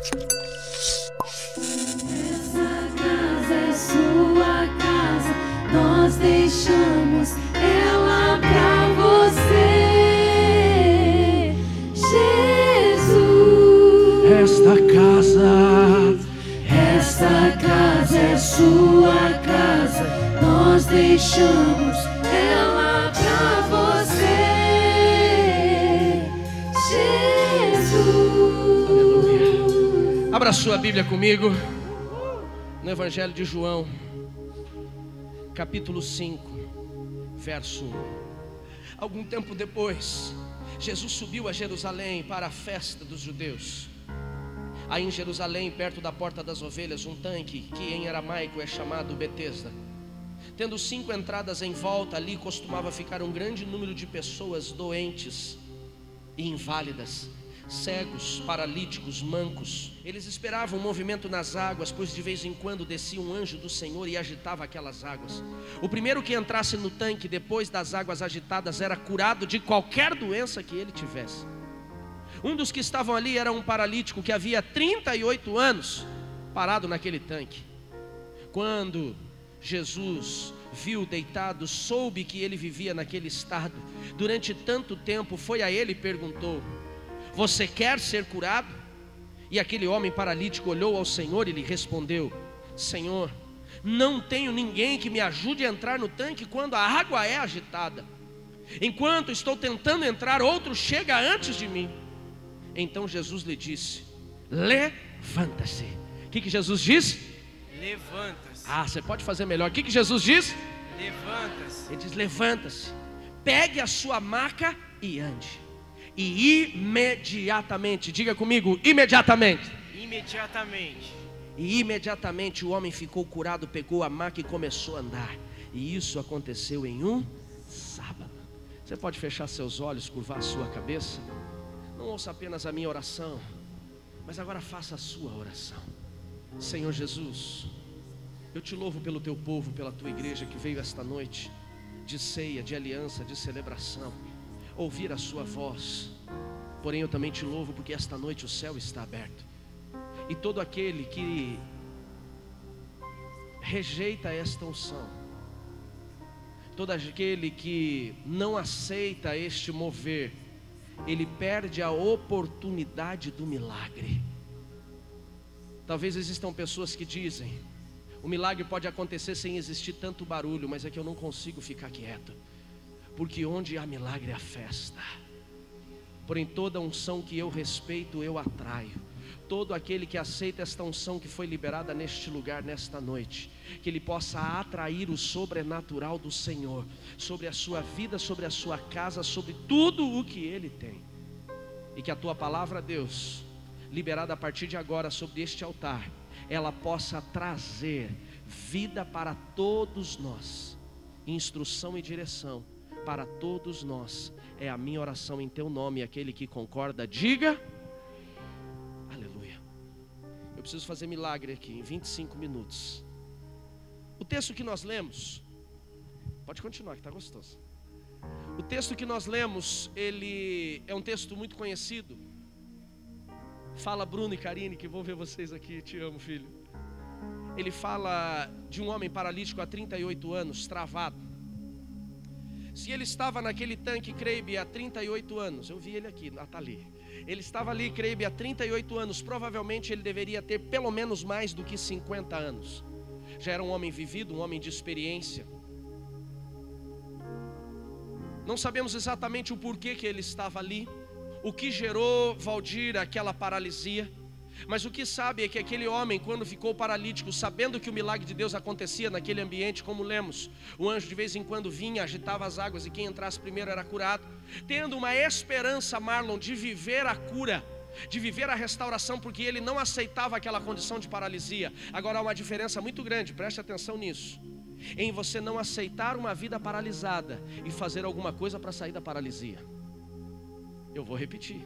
Essa casa é sua casa, nós deixamos ela pra você, Jesus. Esta casa é sua casa, nós deixamos ela pra você, Jesus. Aleluia. Abra sua Bíblia comigo no Evangelho de João, capítulo 5, verso 1. Algum tempo depois, Jesus subiu a Jerusalém para a festa dos judeus. Aí em Jerusalém, perto da porta das ovelhas, um tanque que em aramaico é chamado Betesda. Tendo 5 entradas em volta, ali costumava ficar um grande número de pessoas doentes e inválidas, cegos, paralíticos, mancos. Eles esperavam um movimento nas águas, pois de vez em quando descia um anjo do Senhor e agitava aquelas águas. O primeiro que entrasse no tanque depois das águas agitadas era curado de qualquer doença que ele tivesse. Um dos que estavam ali era um paralítico que havia 38 anos parado naquele tanque. Quando Jesus viu deitado, soube que ele vivia naquele estado durante tanto tempo, foi a ele e perguntou: você quer ser curado? E aquele homem paralítico olhou ao Senhor e lhe respondeu: Senhor, não tenho ninguém que me ajude a entrar no tanque quando a água é agitada. Enquanto estou tentando entrar, outro chega antes de mim. Então Jesus lhe disse: levanta-se. O que Jesus disse? Levanta-se. Ah, você pode fazer melhor. O que Jesus diz? Levanta-se. Ele diz: levanta-se, pegue a sua maca e ande. E imediatamente, diga comigo, imediatamente. Imediatamente. E imediatamente o homem ficou curado, pegou a maca e começou a andar. E isso aconteceu em um sábado. Você pode fechar seus olhos, curvar a sua cabeça. Não ouça apenas a minha oração, mas agora faça a sua oração. Senhor Jesus, eu te louvo pelo teu povo, pela tua igreja que veio esta noite de ceia, de aliança, de celebração, ouvir a sua voz. Porém eu também te louvo porque esta noite o céu está aberto, e todo aquele que rejeita esta unção, todo aquele que não aceita este mover, ele perde a oportunidade do milagre. Talvez existam pessoas que dizem: o milagre pode acontecer sem existir tanto barulho, mas é que eu não consigo ficar quieto, porque onde há milagre há festa. Porém toda unção que eu respeito eu atraio. Todo aquele que aceita esta unção que foi liberada neste lugar, nesta noite, que ele possa atrair o sobrenatural do Senhor sobre a sua vida, sobre a sua casa, sobre tudo o que ele tem. E que a tua palavra, Deus, liberada a partir de agora sobre este altar, ela possa trazer vida para todos nós, instrução e direção para todos nós. É a minha oração em teu nome. Aquele que concorda, diga aleluia. Eu preciso fazer milagre aqui em 25 minutos. O texto que nós lemos, pode continuar que está gostoso. O texto que nós lemos, ele é um texto muito conhecido. Fala Bruno e Karine, que vão ver vocês aqui. Te amo, filho. Ele fala de um homem paralítico há 38 anos, travado. Se ele estava naquele tanque, creio, há 38 anos, eu vi ele aqui, está ali. Ele estava ali, creio, há 38 anos, provavelmente ele deveria ter pelo menos mais do que 50 anos. Já era um homem vivido, um homem de experiência. Não sabemos exatamente o porquê que ele estava ali, o que gerou, Valdir, aquela paralisia. Mas o que sabe é que aquele homem, quando ficou paralítico, sabendo que o milagre de Deus acontecia naquele ambiente, como lemos, o anjo de vez em quando vinha, agitava as águas e quem entrasse primeiro era curado, tendo uma esperança, Marlon, de viver a cura, de viver a restauração, porque ele não aceitava aquela condição de paralisia. Agora há uma diferença muito grande, preste atenção nisso, em você não aceitar uma vida paralisada e fazer alguma coisa para sair da paralisia. Eu vou repetir.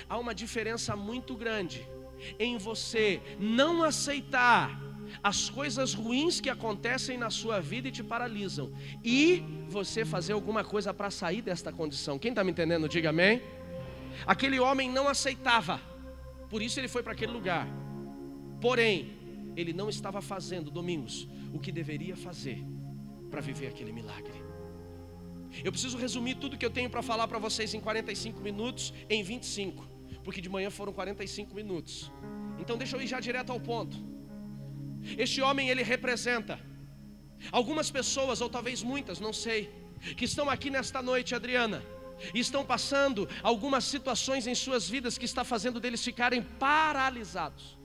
Há uma diferença muito grande em você não aceitar as coisas ruins que acontecem na sua vida e te paralisam, e você fazer alguma coisa para sair desta condição. Quem está me entendendo, diga amém. Aquele homem não aceitava. Por isso ele foi para aquele lugar. Porém, ele não estava fazendo, Domingos, o que deveria fazer para viver aquele milagre. Eu preciso resumir tudo que eu tenho para falar para vocês em 45 minutos, em 25, porque de manhã foram 45 minutos. Então deixa eu ir já direto ao ponto. Este homem, ele representa algumas pessoas, ou talvez muitas, não sei, que estão aqui nesta noite, Adriana, e estão passando algumas situações em suas vidas que está fazendo deles ficarem paralisados.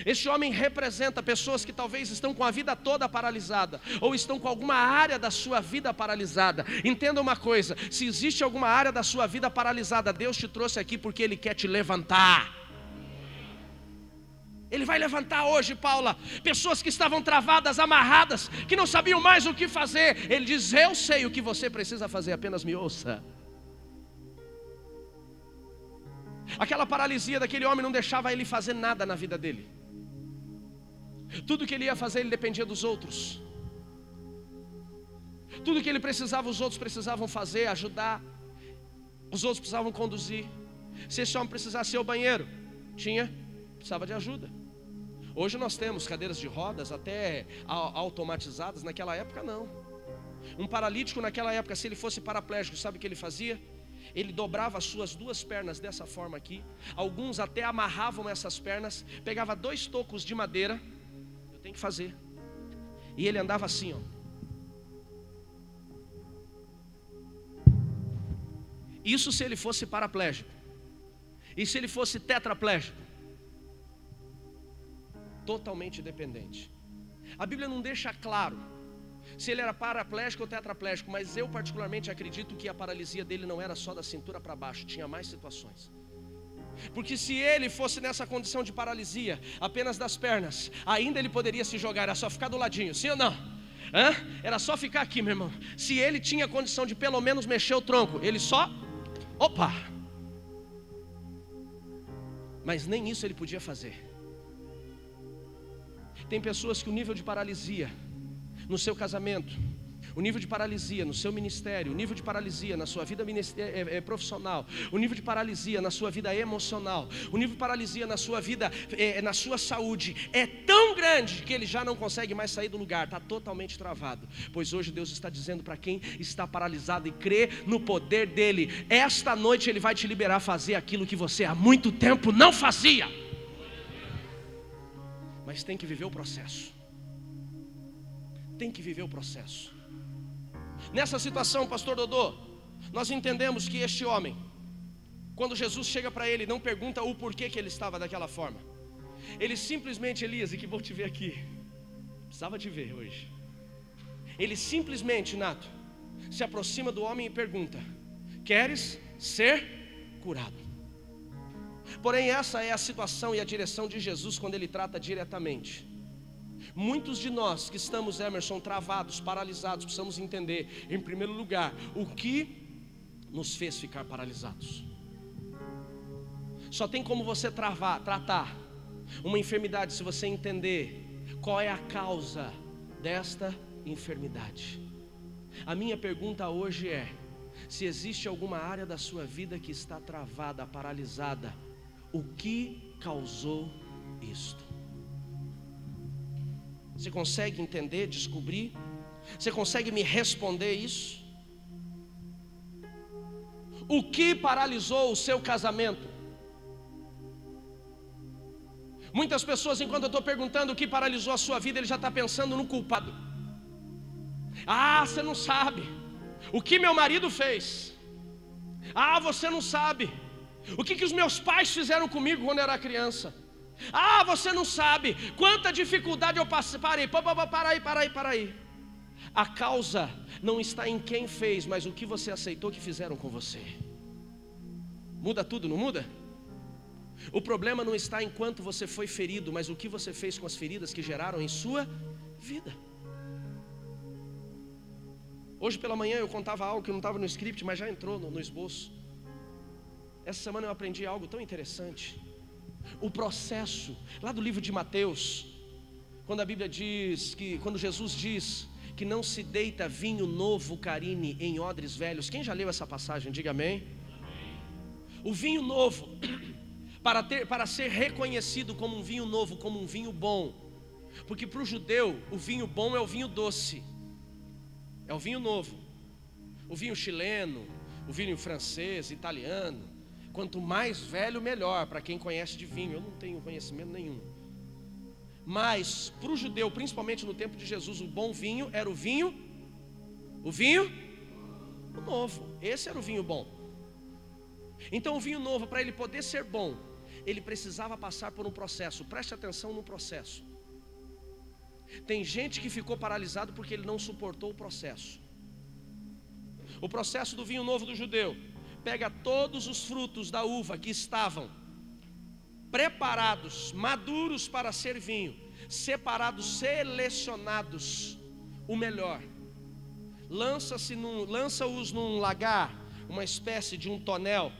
Este homem representa pessoas que talvez estão com a vida toda paralisada, ou estão com alguma área da sua vida paralisada. Entenda uma coisa: se existe alguma área da sua vida paralisada, Deus te trouxe aqui porque Ele quer te levantar. Ele vai levantar hoje, Paula, pessoas que estavam travadas, amarradas, que não sabiam mais o que fazer. Ele diz: eu sei o que você precisa fazer, apenas me ouça. Aquela paralisia daquele homem não deixava ele fazer nada na vida dele. Tudo que ele ia fazer, ele dependia dos outros. Tudo que ele precisava, os outros precisavam fazer, ajudar. Os outros precisavam conduzir. Se esse homem precisasse ir ao banheiro, precisava de ajuda. Hoje nós temos cadeiras de rodas até automatizadas. Naquela época não. Um paralítico naquela época, se ele fosse paraplégico, sabe o que ele fazia? Ele dobrava as suas duas pernas dessa forma aqui. Alguns até amarravam essas pernas. Pegava 2 tocos de madeira. Eu tenho que fazer. E ele andava assim, ó. Isso se ele fosse paraplégico. E se ele fosse tetraplégico? Totalmente dependente. A Bíblia não deixa claro se ele era paraplégico ou tetraplégico, mas eu particularmente acredito que a paralisia dele não era só da cintura para baixo, tinha mais situações. Porque se ele fosse nessa condição de paralisia, apenas das pernas, ainda ele poderia se jogar, era só ficar do ladinho, sim ou não? Era só ficar aqui, meu irmão. Se ele tinha condição de pelo menos mexer o tronco, ele só, opa! Mas nem isso ele podia fazer. Tem pessoas que o nível de paralisia no seu casamento, o nível de paralisia no seu ministério, o nível de paralisia na sua vida profissional, o nível de paralisia na sua vida emocional, o nível de paralisia na sua vida, na sua saúde, é tão grande que ele já não consegue mais sair do lugar, está totalmente travado. Pois hoje Deus está dizendo para quem está paralisado e crê no poder dele: esta noite Ele vai te liberar a fazer aquilo que você há muito tempo não fazia. Mas tem que viver o processo. Tem que viver o processo. Nessa situação, pastor Dodô, nós entendemos que este homem, quando Jesus chega para ele, não pergunta o porquê que ele estava daquela forma. Ele simplesmente: Elias, e que bom te ver aqui. Precisava te ver hoje. Ele simplesmente, Nato, se aproxima do homem e pergunta: queres ser curado? Porém, essa é a situação e a direção de Jesus quando Ele trata diretamente. Muitos de nós que estamos, Emerson, travados, paralisados, precisamos entender, em primeiro lugar, o que nos fez ficar paralisados. Só tem como você tratar uma enfermidade se você entender qual é a causa desta enfermidade. A minha pergunta hoje é: se existe alguma área da sua vida que está travada, paralisada, o que causou isto? Você consegue entender, descobrir? Você consegue me responder isso? O que paralisou o seu casamento? Muitas pessoas, enquanto eu estou perguntando o que paralisou a sua vida, ele já está pensando no culpado. Ah, você não sabe o que meu marido fez. Ah, você não sabe o que os meus pais fizeram comigo quando eu era criança. Ah, você não sabe quanta dificuldade eu passei. Para aí. A causa não está em quem fez, mas o que você aceitou que fizeram com você. Muda tudo, não muda? O problema não está em quanto você foi ferido, mas o que você fez com as feridas que geraram em sua vida. Hoje pela manhã eu contava algo que não estava no script, mas já entrou no esboço. Essa semana eu aprendi algo tão interessante. O processo, lá do livro de Mateus, quando a Bíblia diz que, quando Jesus diz que não se deita vinho novo, Karine, em odres velhos. Quem já leu essa passagem? Diga amém. O vinho novo para ser reconhecido como um vinho novo, como um vinho bom. Porque para o judeu, o vinho bom é o vinho doce, é o vinho novo. O vinho chileno, o vinho francês, italiano, quanto mais velho, melhor, para quem conhece de vinho. Eu não tenho conhecimento nenhum. Mas para o judeu, principalmente no tempo de Jesus, o bom vinho era o vinho novo. Esse era o vinho bom. Então o vinho novo, para ele poder ser bom, ele precisava passar por um processo. Preste atenção no processo. Tem gente que ficou paralisado porque ele não suportou o processo. O processo do vinho novo do judeu pega todos os frutos da uva que estavam preparados, maduros para ser vinho, separados, selecionados, o melhor. Lança-os num lagar, uma espécie de um tonel.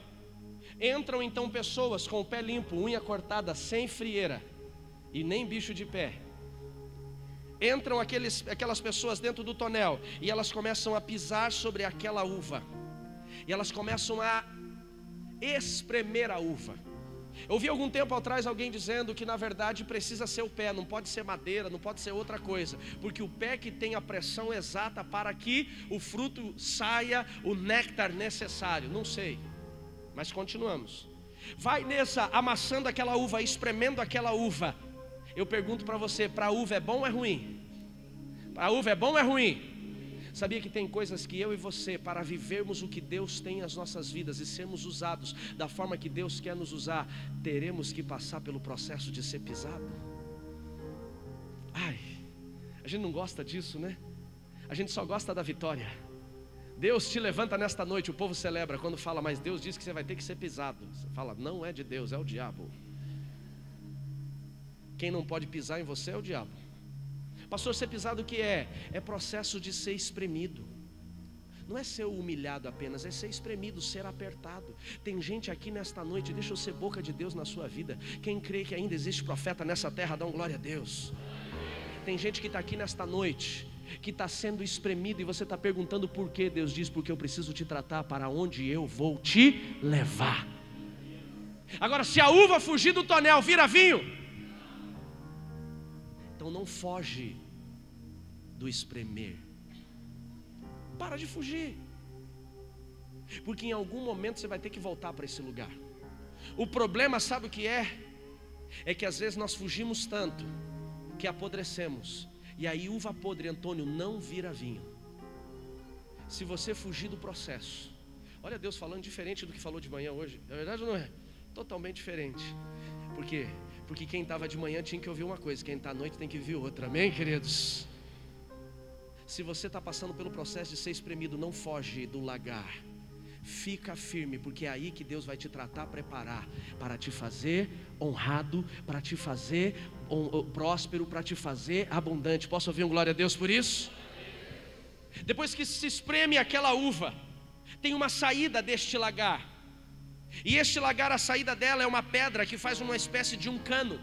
Entram então pessoas com o pé limpo, unha cortada, sem frieira e nem bicho de pé. Entram aquelas pessoas dentro do tonel e elas começam a pisar sobre aquela uva. E elas começam a espremer a uva. Eu ouvi algum tempo atrás alguém dizendo que na verdade precisa ser o pé, não pode ser madeira, não pode ser outra coisa, porque o pé que tem a pressão exata para que o fruto saia o néctar necessário. Não sei, mas continuamos. Vai nessa, amassando aquela uva, espremendo aquela uva. Eu pergunto para você, para a uva é bom ou é ruim? Para a uva é bom ou é ruim? Sabia que tem coisas que eu e você, para vivermos o que Deus tem nas nossas vidas e sermos usados da forma que Deus quer nos usar, teremos que passar pelo processo de ser pisado? Ai, a gente não gosta disso, né? A gente só gosta da vitória. Deus te levanta nesta noite, o povo celebra quando fala, mas Deus diz que você vai ter que ser pisado. Você fala, não é de Deus, é o diabo. Quem não pode pisar em você é o diabo. Pastor, ser pisado o que é? É processo de ser espremido. Não é ser humilhado apenas, é ser espremido, ser apertado. Tem gente aqui nesta noite, deixa eu ser boca de Deus na sua vida. Quem crê que ainda existe profeta nessa terra, dá um glória a Deus. Tem gente que está aqui nesta noite, que está sendo espremido e você está perguntando por quê. Deus diz, porque eu preciso te tratar para onde eu vou te levar. Agora, se a uva fugir do tonel, vira vinho. Então não foge do espremer. Para de fugir. Porque em algum momento você vai ter que voltar para esse lugar. O problema, sabe o que é? É que às vezes nós fugimos tanto que apodrecemos. E aí uva podre, Antônio, não vira vinho. Se você fugir do processo. Olha Deus falando diferente do que falou de manhã hoje. Na verdade não é, totalmente diferente. Por quê? Porque quem estava de manhã tinha que ouvir uma coisa, quem está à noite tem que ouvir outra, amém, queridos? Se você está passando pelo processo de ser espremido, não foge do lagar, fica firme, porque é aí que Deus vai te tratar, preparar, para te fazer honrado, para te fazer próspero, para te fazer abundante. Posso ouvir um glória a Deus por isso? Depois que se espreme aquela uva, tem uma saída deste lagar. E este lagar, a saída dela é uma pedra que faz uma espécie de um cano.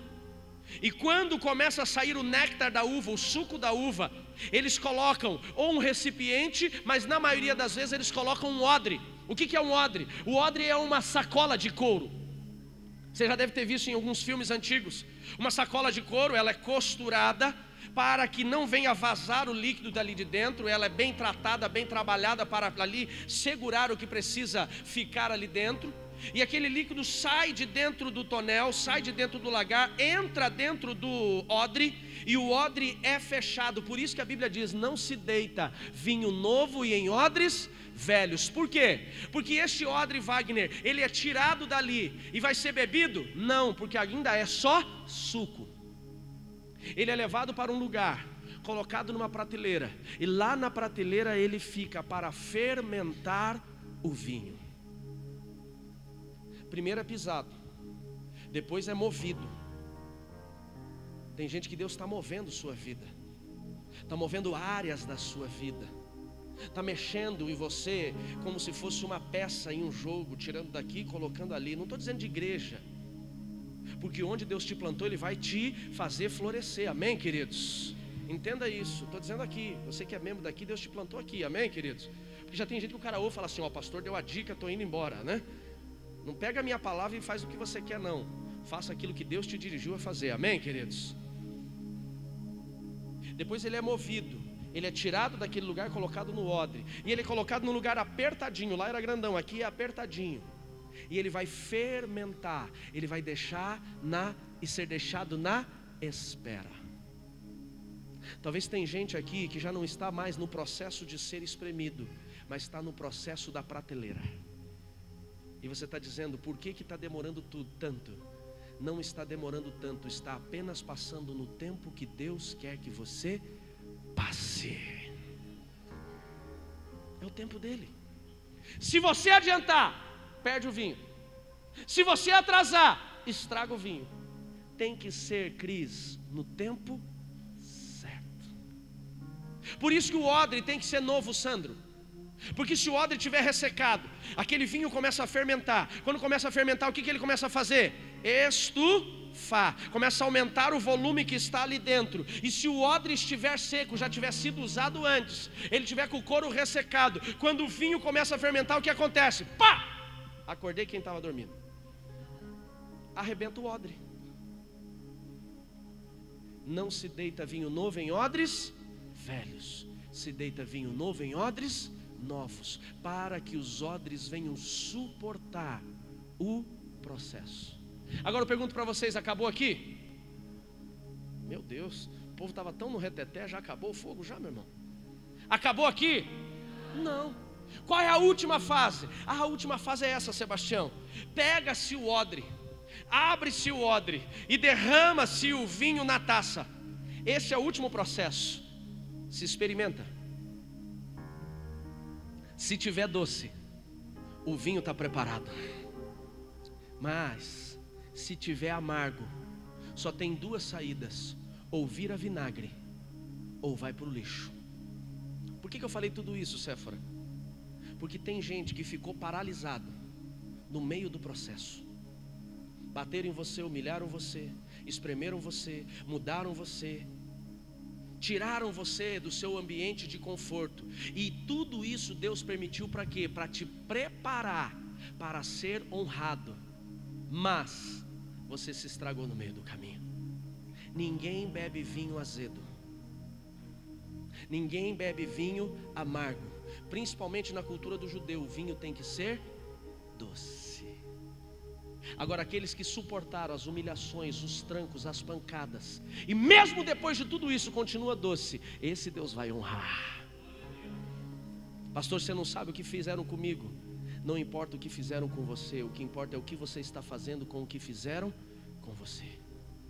E quando começa a sair o néctar da uva, o suco da uva, eles colocam ou um recipiente, mas na maioria das vezes eles colocam um odre. O que é um odre? O odre é uma sacola de couro. Você já deve ter visto em alguns filmes antigos. Uma sacola de couro, ela é costurada para que não venha vazar o líquido dali de dentro. Ela é bem tratada, bem trabalhada para ali segurar o que precisa ficar ali dentro. E aquele líquido sai de dentro do tonel, sai de dentro do lagar, entra dentro do odre, e o odre é fechado. Por isso que a Bíblia diz, não se deita vinho novo e em odres velhos. Por quê? Porque este odre, Wagner, ele é tirado dali e vai ser bebido? Não, porque ainda é só suco. Ele é levado para um lugar, colocado numa prateleira, e lá na prateleira ele fica para fermentar o vinho. Primeiro é pisado, depois é movido. Tem gente que Deus está movendo sua vida, está movendo áreas da sua vida, está mexendo em você como se fosse uma peça em um jogo, tirando daqui, colocando ali. Não estou dizendo de igreja, porque onde Deus te plantou, Ele vai te fazer florescer, amém, queridos? Entenda isso, estou dizendo aqui, você que é membro daqui, Deus te plantou aqui, amém, queridos? Porque já tem gente que o cara ouve e fala assim, ó, pastor deu a dica, estou indo embora, né? Não pega a minha palavra e faz o que você quer, não. Faça aquilo que Deus te dirigiu a fazer. Amém, queridos? Depois ele é movido. Ele é tirado daquele lugar, colocado no odre. E ele é colocado num lugar apertadinho. Lá era grandão, aqui é apertadinho. E ele vai fermentar. Ele vai ser deixado na espera. Talvez tem gente aqui que já não está mais no processo de ser espremido, mas está no processo da prateleira. E você está dizendo, por que está demorando tanto? Não está demorando tanto, está apenas passando no tempo que Deus quer que você passe. É o tempo dele. Se você adiantar, perde o vinho. Se você atrasar, estraga o vinho. Tem que ser, Cris, no tempo certo. Por isso que o odre tem que ser novo, Sandro. Porque se o odre estiver ressecado, aquele vinho começa a fermentar. Quando começa a fermentar, o que ele começa a fazer? Estufar. Começa a aumentar o volume que está ali dentro. E se o odre estiver seco, já tiver sido usado antes, ele tiver com o couro ressecado, quando o vinho começa a fermentar, o que acontece? Pá! Acordei quem estava dormindo. Arrebenta o odre. Não se deita vinho novo em odres velhos. Se deita vinho novo em odres novos, para que os odres venham suportar o processo. Agora eu pergunto para vocês, acabou aqui? Meu Deus, o povo estava tão no reteté, já acabou o fogo já, meu irmão? Acabou aqui? Não. Qual é a última fase? A última fase é essa, Sebastião. Pega-se o odre, abre-se o odre e derrama-se o vinho na taça. Esse é o último processo. Se experimenta. Se tiver doce, o vinho está preparado. Mas se tiver amargo, só tem duas saídas: ou vira vinagre, ou vai para o lixo. Por que eu falei tudo isso, Séfora? Porque tem gente que ficou paralisado no meio do processo. Bateram em você, humilharam você, espremeram você, mudaram você, tiraram você do seu ambiente de conforto. E tudo isso Deus permitiu para quê? Para te preparar para ser honrado. Mas você se estragou no meio do caminho. Ninguém bebe vinho azedo. Ninguém bebe vinho amargo. Principalmente na cultura do judeu, o vinho tem que ser doce. Agora, aqueles que suportaram as humilhações, os trancos, as pancadas, e mesmo depois de tudo isso continua doce, esse Deus vai honrar. Pastor, você não sabe o que fizeram comigo. Não importa o que fizeram com você, o que importa é o que você está fazendo com o que fizeram com você.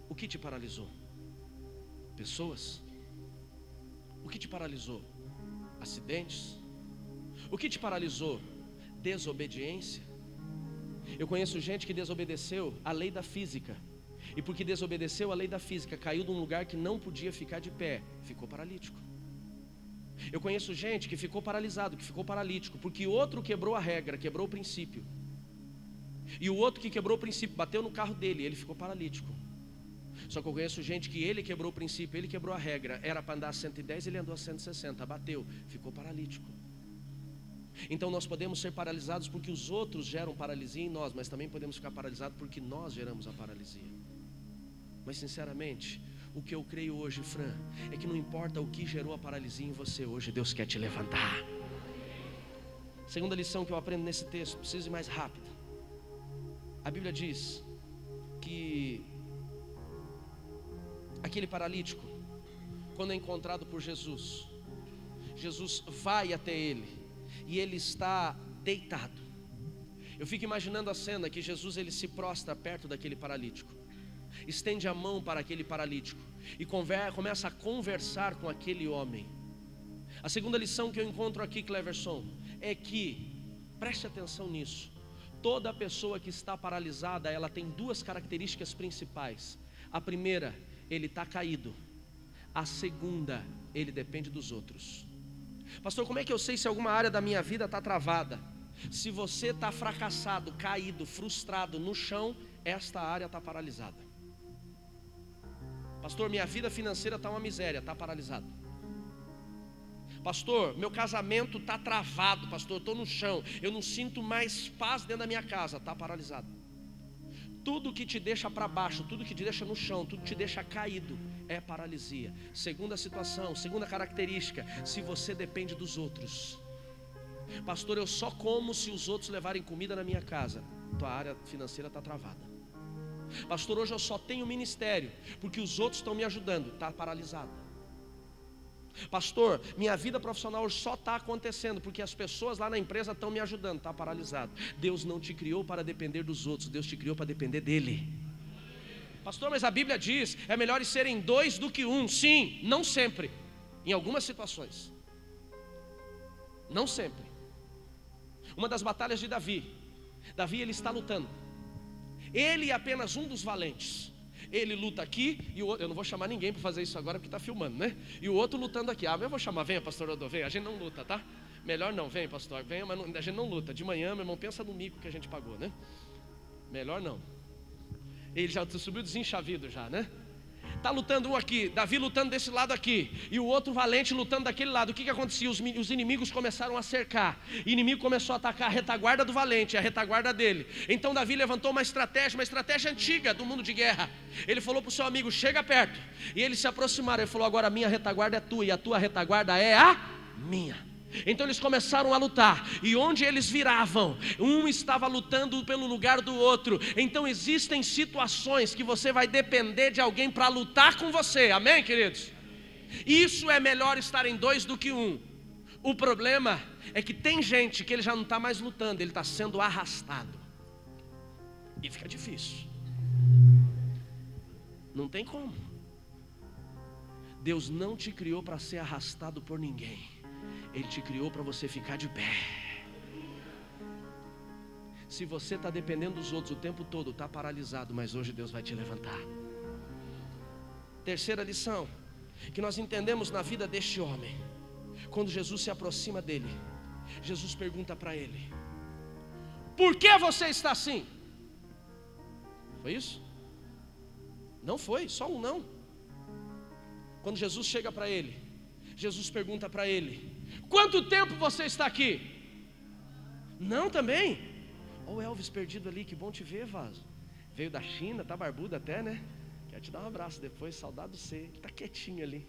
O que te paralisou? Pessoas? O que te paralisou? Acidentes? O que te paralisou? Desobediência? Eu conheço gente que desobedeceu a lei da física, e porque desobedeceu a lei da física, caiu de um lugar que não podia ficar de pé, ficou paralítico. Eu conheço gente que ficou paralisado, que ficou paralítico, porque outro quebrou a regra, quebrou o princípio. E o outro que quebrou o princípio, bateu no carro dele, ele ficou paralítico. Só que eu conheço gente que ele quebrou o princípio, ele quebrou a regra, era para andar a 110, ele andou a 160, bateu, ficou paralítico. Então nós podemos ser paralisados porque os outros geram paralisia em nós, mas também podemos ficar paralisados porque nós geramos a paralisia. Mas sinceramente, o que eu creio hoje, Fran, é que não importa o que gerou a paralisia em você hoje, Deus quer te levantar. Segunda lição que eu aprendo nesse texto, preciso ir mais rápido. A Bíblia diz que aquele paralítico, quando é encontrado por Jesus, Jesus vai até ele e ele está deitado. Eu fico imaginando a cena que Jesus ele se prostra perto daquele paralítico, estende a mão para aquele paralítico e começa a conversar com aquele homem. A segunda lição que eu encontro aqui, Cleverson, é que, preste atenção nisso, toda pessoa que está paralisada, ela tem duas características principais. A primeira, ele está caído. A segunda, ele depende dos outros. Pastor, como é que eu sei se alguma área da minha vida está travada? Se você está fracassado, caído, frustrado no chão, esta área está paralisada. Pastor, minha vida financeira está uma miséria, está paralisado. Pastor, meu casamento está travado, pastor, eu estou no chão, eu não sinto mais paz dentro da minha casa, está paralisado. Tudo que te deixa para baixo, tudo que te deixa no chão, tudo que te deixa caído, é paralisia. Segunda situação, segunda característica, se você depende dos outros. Pastor, eu só como se os outros levarem comida na minha casa. Tua área financeira está travada. Pastor, hoje eu só tenho ministério porque os outros estão me ajudando. Está paralisado. Pastor, minha vida profissional hoje só está acontecendo porque as pessoas lá na empresa estão me ajudando. Está paralisado. Deus não te criou para depender dos outros, Deus te criou para depender dEle. Pastor, mas a Bíblia diz, é melhor serem dois do que um. Sim, não sempre. Em algumas situações. Não sempre. Uma das batalhas de Davi, ele está lutando. Ele é apenas um dos valentes. Ele luta aqui e o outro, eu não vou chamar ninguém para fazer isso agora porque está filmando, né? E o outro lutando aqui. Eu vou chamar, venha pastor Rodolfo, venha. A gente não luta, tá? Melhor não, vem pastor, venha, mas a gente não luta. De manhã, meu irmão, pensa no mico que a gente pagou, né? Melhor não. Ele já subiu desenchavido já, né? Está lutando um aqui, Davi lutando desse lado aqui, e o outro valente lutando daquele lado. O que acontecia? Os inimigos começaram a cercar. O inimigo começou a atacar a retaguarda do valente, a retaguarda dele. Então Davi levantou uma estratégia antiga do mundo de guerra. Ele falou para o seu amigo, chega perto. E eles se aproximaram, ele falou, agora a minha retaguarda é tua, e a tua retaguarda é a minha. Então eles começaram a lutar, e onde eles viravam, um estava lutando pelo lugar do outro. Então existem situações que você vai depender de alguém para lutar com você, amém, queridos? Isso é melhor estar em dois do que um. O problema é que tem gente que ele já não está mais lutando, ele está sendo arrastado, e fica difícil. Não tem como. Deus não te criou para ser arrastado por ninguém. Ele te criou para você ficar de pé. Se você está dependendo dos outros o tempo todo, está paralisado, mas hoje Deus vai te levantar. Terceira lição que nós entendemos na vida deste homem. Quando Jesus se aproxima dele, Jesus pergunta para ele: por que você está assim? Foi isso? Não foi, só um não. Quando Jesus chega para ele, Jesus pergunta para ele: quanto tempo você está aqui? Não também? Olha o Elvis perdido ali, que bom te ver, Vaso. Veio da China, tá barbudo até, né? Quero te dar um abraço depois, saudade de você. Ele está quietinho ali.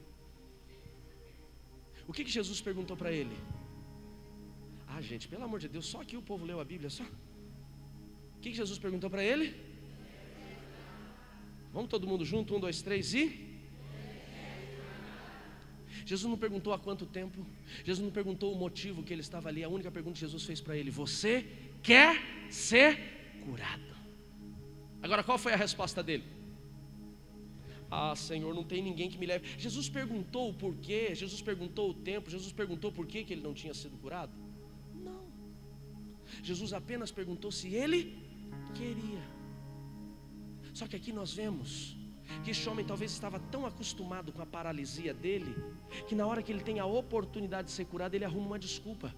O que Jesus perguntou para ele? Ah, gente, pelo amor de Deus, só aqui o povo leu a Bíblia, só. O que Jesus perguntou para ele? Vamos todo mundo junto, 1, 2, 3 e... Jesus não perguntou há quanto tempo, Jesus não perguntou o motivo que ele estava ali. A única pergunta que Jesus fez para ele: você quer ser curado? Agora, qual foi a resposta dele? Ah, Senhor, não tem ninguém que me leve. Jesus perguntou o porquê, Jesus perguntou o tempo, Jesus perguntou por que ele não tinha sido curado? Não. Jesus apenas perguntou se ele queria. Só que aqui nós vemos que este homem talvez estava tão acostumado com a paralisia dele, que na hora que ele tem a oportunidade de ser curado, ele arruma uma desculpa.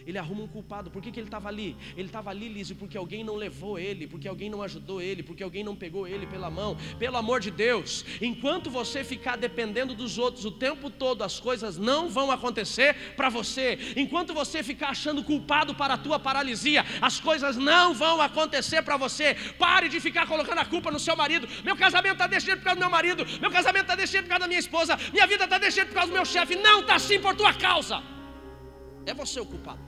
Ele arruma um culpado. Por que ele estava ali? Ele estava ali, Lísio, porque alguém não levou ele, porque alguém não ajudou ele, porque alguém não pegou ele pela mão. Pelo amor de Deus, enquanto você ficar dependendo dos outros o tempo todo, as coisas não vão acontecer para você. Enquanto você ficar achando culpado para a tua paralisia, as coisas não vão acontecer para você. Pare de ficar colocando a culpa no seu marido. Meu casamento está desse jeito por causa do meu marido, meu casamento está desse jeito por causa da minha esposa, minha vida está desse jeito por causa do meu chefe. Não está assim por tua causa. É você o culpado.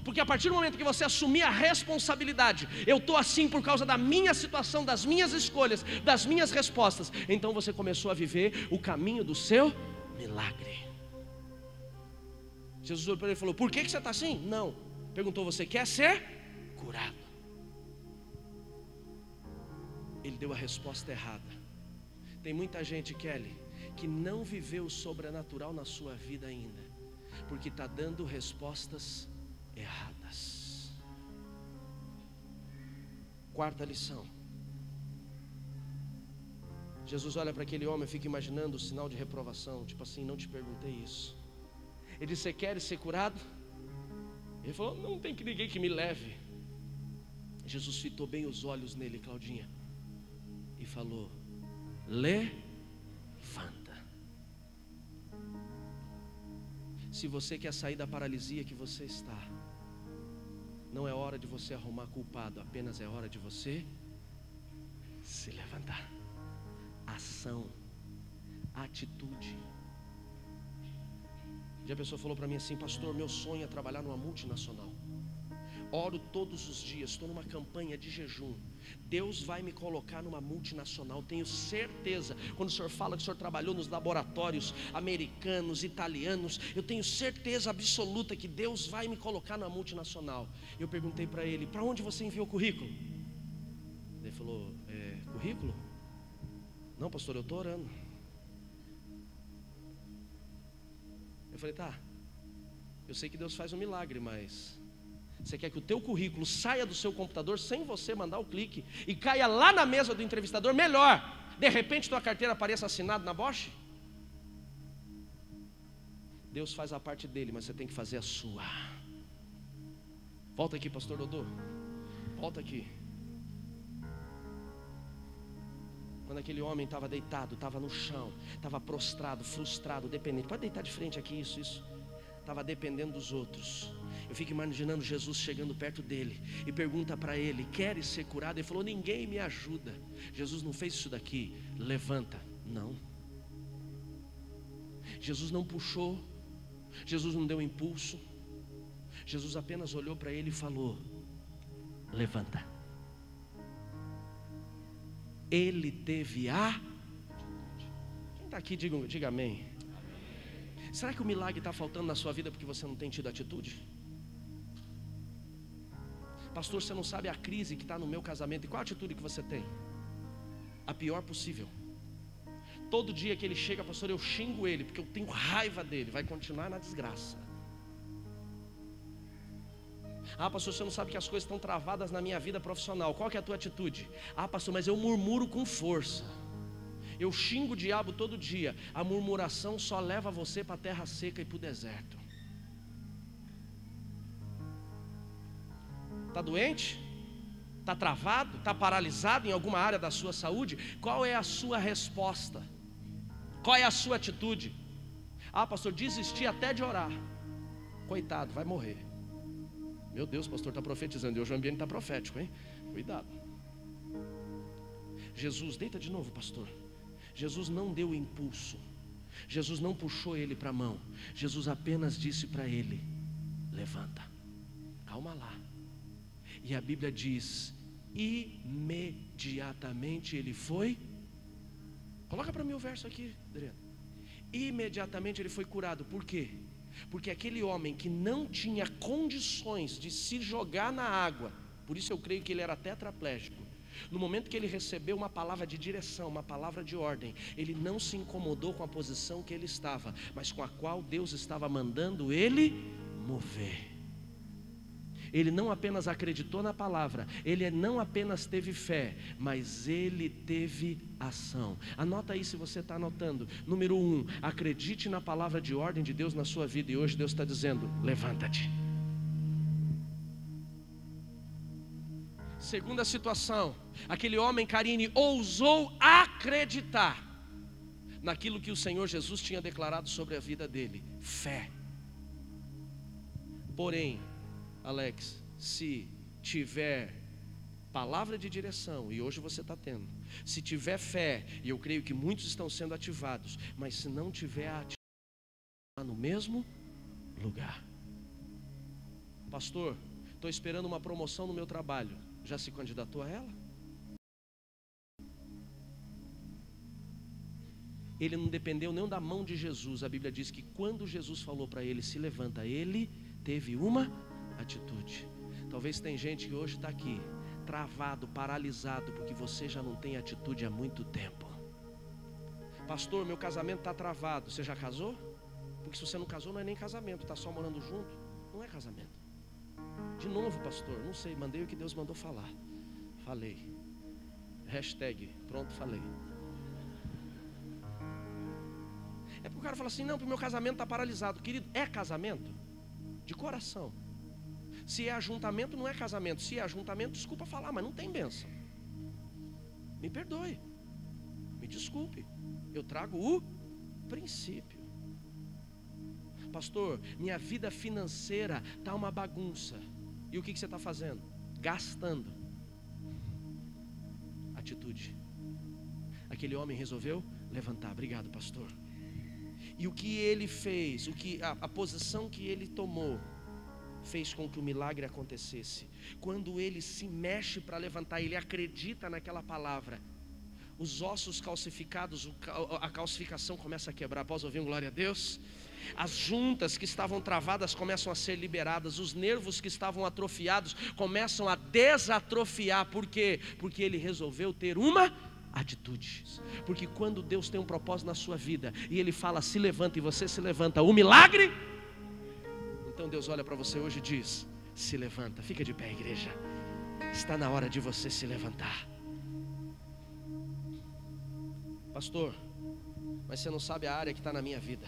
Porque a partir do momento que você assumir a responsabilidade, eu estou assim por causa da minha situação, das minhas escolhas, das minhas respostas, então você começou a viver o caminho do seu milagre. Jesus olhou para ele e falou: por que você está assim? Não. Perguntou: você quer ser curado? Ele deu a resposta errada. Tem muita gente, Kelly, que não viveu o sobrenatural na sua vida ainda, porque está dando respostas erradas. Quarta lição. Jesus olha para aquele homem e fica imaginando o sinal de reprovação, tipo assim: não te perguntei isso. Ele disse: você quer ser curado? Ele falou: não tem ninguém que me leve. Jesus fitou bem os olhos nele, Claudinha, e falou: levanta. Se você quer sair da paralisia que você está, não é hora de você arrumar culpado, apenas é hora de você se levantar. Ação, atitude. Já a pessoa falou para mim assim: pastor, meu sonho é trabalhar numa multinacional. Oro todos os dias, estou numa campanha de jejum. Deus vai me colocar numa multinacional, tenho certeza. Quando o senhor fala que o senhor trabalhou nos laboratórios americanos, italianos, eu tenho certeza absoluta que Deus vai me colocar numa multinacional. Eu perguntei para ele: para onde você enviou o currículo? Ele falou: currículo? Não, pastor, eu estou orando. Eu falei: tá, eu sei que Deus faz um milagre, mas você quer que o teu currículo saia do seu computador sem você mandar o clique e caia lá na mesa do entrevistador? Melhor, de repente tua carteira apareça assinada na Bosch? Deus faz a parte dele, mas você tem que fazer a sua. Volta aqui, pastor Dodô. Volta aqui. Quando aquele homem estava deitado, estava no chão, estava prostrado, frustrado, dependente. Pode deitar de frente aqui, isso. Estava dependendo dos outros. Eu fico imaginando Jesus chegando perto dele e pergunta para ele: queres ser curado? Ele falou: ninguém me ajuda. Jesus não fez isso daqui, levanta. Não. Jesus não puxou, Jesus não deu impulso. Jesus apenas olhou para ele e falou: levanta. Ele teve a... Quem está aqui, diga amém. Será que o milagre está faltando na sua vida porque você não tem tido atitude? Pastor, você não sabe a crise que está no meu casamento. E qual a atitude que você tem? A pior possível. Todo dia que ele chega, pastor, eu xingo ele porque eu tenho raiva dele. Vai continuar na desgraça. Ah, pastor, você não sabe que as coisas estão travadas na minha vida profissional. Qual que é a tua atitude? Ah, pastor, mas eu murmuro com força. Eu xingo o diabo todo dia. A murmuração só leva você para a terra seca e para o deserto. Está doente? Está travado? Está paralisado em alguma área da sua saúde? Qual é a sua resposta? Qual é a sua atitude? Ah, pastor, desisti até de orar. Coitado, vai morrer. Meu Deus, pastor, está profetizando. E hoje o ambiente está profético, hein? Cuidado. Jesus, deita de novo, pastor. Jesus não deu impulso. Jesus não puxou ele para a mão. Jesus apenas disse para ele: levanta. Calma lá. E a Bíblia diz: imediatamente ele foi. Coloca para mim o verso aqui, Adriano. Imediatamente ele foi curado. Por quê? Porque aquele homem que não tinha condições de se jogar na água, por isso eu creio que ele era tetraplégico, no momento que ele recebeu uma palavra de direção, uma palavra de ordem, ele não se incomodou com a posição que ele estava, mas com a qual Deus estava mandando ele mover. Ele não apenas acreditou na palavra, ele não apenas teve fé, mas ele teve ação. Anota aí se você está anotando. Número 1, acredite na palavra de ordem de Deus na sua vida. E hoje Deus está dizendo: levanta-te. Segunda situação, aquele homem, Karine, ousou acreditar naquilo que o Senhor Jesus tinha declarado sobre a vida dele. Fé. Porém, Alex, se tiver palavra de direção, e hoje você está tendo, se tiver fé, e eu creio que muitos estão sendo ativados, mas se não tiver atitude, no mesmo lugar. Pastor, estou esperando uma promoção no meu trabalho. Já se candidatou a ela? Ele não dependeu nem da mão de Jesus. A Bíblia diz que quando Jesus falou para ele: se levanta, ele teve uma atitude. Talvez tem gente que hoje está aqui travado, paralisado, porque você já não tem atitude há muito tempo. Pastor, meu casamento está travado. Você já casou? Porque se você não casou, não é nem casamento. Está só morando junto, não é casamento. De novo, pastor, não sei, mandei o que Deus mandou falar. Falei. Hashtag, pronto, falei. É porque o cara fala assim: não, porque o meu casamento está paralisado. Querido, é casamento? De coração. Se é ajuntamento, não é casamento. Se é ajuntamento, desculpa falar, mas não tem bênção. Me perdoe, me desculpe. Eu trago o princípio. Pastor, minha vida financeira está uma bagunça. E o que você está fazendo? Gastando. Atitude. Aquele homem resolveu levantar. Obrigado, pastor. E o que ele fez, a posição que ele tomou, fez com que o milagre acontecesse. Quando ele se mexe para levantar, ele acredita naquela palavra, os ossos calcificados, a calcificação começa a quebrar. Posso ouvir um glória a Deus? As juntas que estavam travadas começam a ser liberadas, os nervos que estavam atrofiados começam a desatrofiar. Por quê? Porque ele resolveu ter uma atitude. Porque quando Deus tem um propósito na sua vida e Ele fala se levanta e você se levanta, o milagre, então Deus olha para você hoje e diz: se levanta. Fica de pé, igreja. Está na hora de você se levantar. Pastor, mas você não sabe a área que está na minha vida.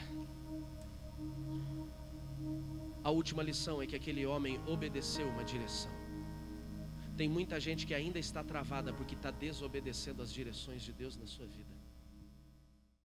A última lição é que aquele homem obedeceu uma direção. Tem muita gente que ainda está travada porque está desobedecendo as direções de Deus na sua vida.